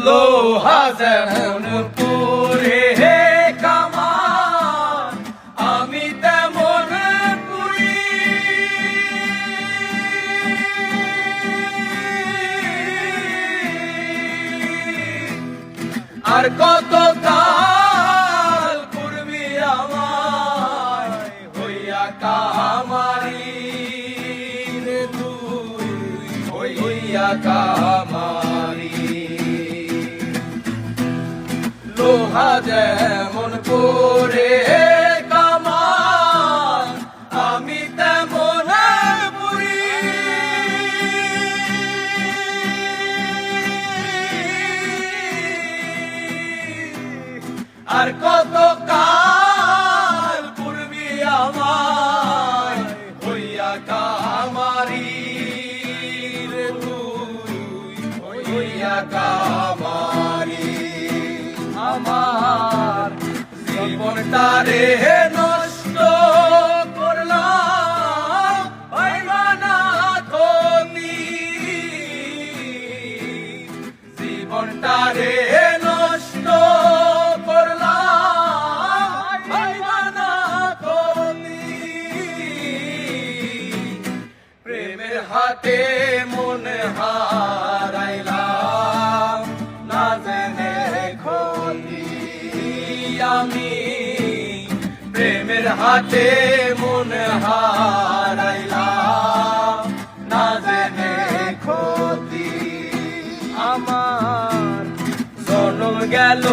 লোহা যেমন পুরে হে কামান, আমি তেমন পুরি। আর কত কাল করবি আমায় হইয়া কামারি রে তুই, হইয়া কামারি। লোহা যেমন করে কামান, আমি তেমন পুরি। আর কত কাল পূর্বী আমায় হইয়া কামারি রে তুই, হইয়া কামারি। আমার জীবনটারে নষ্ট করলাম হইবানা তুমি, জীবনটারে নষ্ট করলাম হইবানা তুমি। প্রেমের হাতে মন হারাইলাম না জেনে ক্ষতি আমি, প্রেমের হাতে মন হারাইলাম না জেনে ক্ষতি। আমার জনম গেল